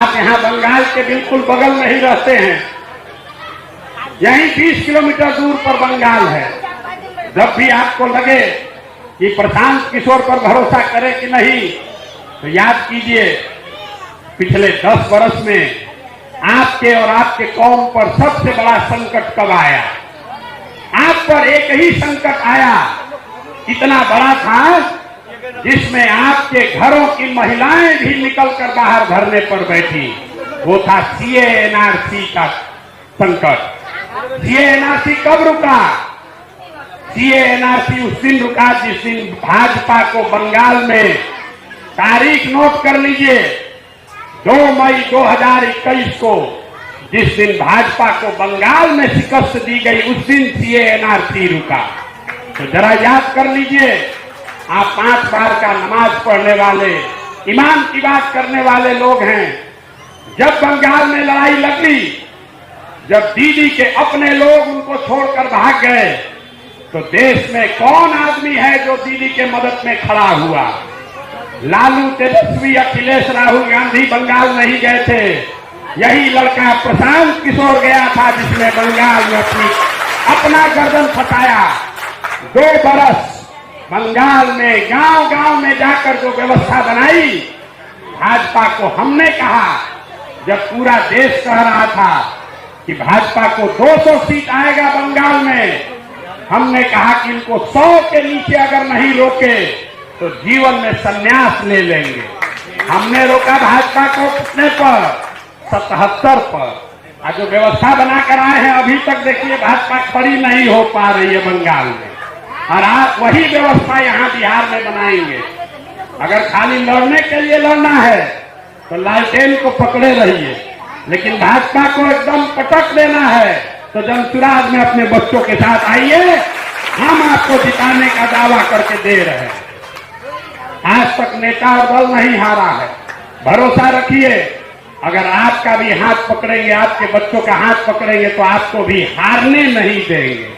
आप यहाँ बंगाल के बिल्कुल बगल में ही रहते हैं, यहीं 20 किलोमीटर दूर पर बंगाल है। जब भी आपको लगे कि प्रशांत किशोर पर भरोसा करें कि नहीं, तो याद कीजिए पिछले 10 वर्ष में आपके और आपके कौम पर सबसे बड़ा संकट कब आया। आप पर एक ही संकट आया, इतना बड़ा था जिसमें आपके घरों की महिलाएं भी निकलकर बाहर धरने पर बैठी। वो था सीए एनआरसी का संकट। सीए एनआरसी कब रुका? सीए एनआरसी उस दिन रुका जिस दिन भाजपा को बंगाल में, तारीख नोट कर लीजिए, 2 मई 2021 को जिस दिन भाजपा को बंगाल में शिकस्त दी गई, उस दिन सीए एनआरसी रुका। तो जरा याद कर लीजिए, आप 5 बार का नमाज पढ़ने वाले, ईमान की बात करने वाले लोग हैं। जब बंगाल में लड़ाई लगी, जब दीदी के अपने लोग उनको छोड़कर भाग गए, तो देश में कौन आदमी है जो दीदी के मदद में खड़ा हुआ? लालू, तेजस्वी, अखिलेश, राहुल गांधी बंगाल नहीं गए थे। यही लड़का प्रशांत किशोर गया था, जिसने बंगाल में अपना गर्दन फटाया। 2 बरस बंगाल में गांव-गांव में जाकर जो व्यवस्था बनाई, भाजपा को हमने कहा, जब पूरा देश कह रहा था कि भाजपा को 200 सीट आएगा बंगाल में, हमने कहा कि इनको 100 के नीचे अगर नहीं रोके तो जीवन में संन्यास ले लेंगे। हमने रोका भाजपा को कितने पर? 77 पर। और जो व्यवस्था बनाकर आए हैं, अभी तक देखिए भाजपा खड़ी नहीं हो पा रही है बंगाल में, और आप वही व्यवस्था यहाँ बिहार में बनाएंगे। अगर खाली लड़ने के लिए लड़ना है तो लालटेन को पकड़े रहिए, लेकिन भाजपा को एकदम पटक देना है तो जनसुराज में अपने बच्चों के साथ आइए, हम आपको जिताने का दावा करके दे रहे हैं। आज तक नेता और दल नहीं हारा है, भरोसा रखिए। अगर आपका भी हाथ पकड़ेंगे, आपके बच्चों का हाथ पकड़ेंगे, तो आपको भी हारने नहीं देंगे।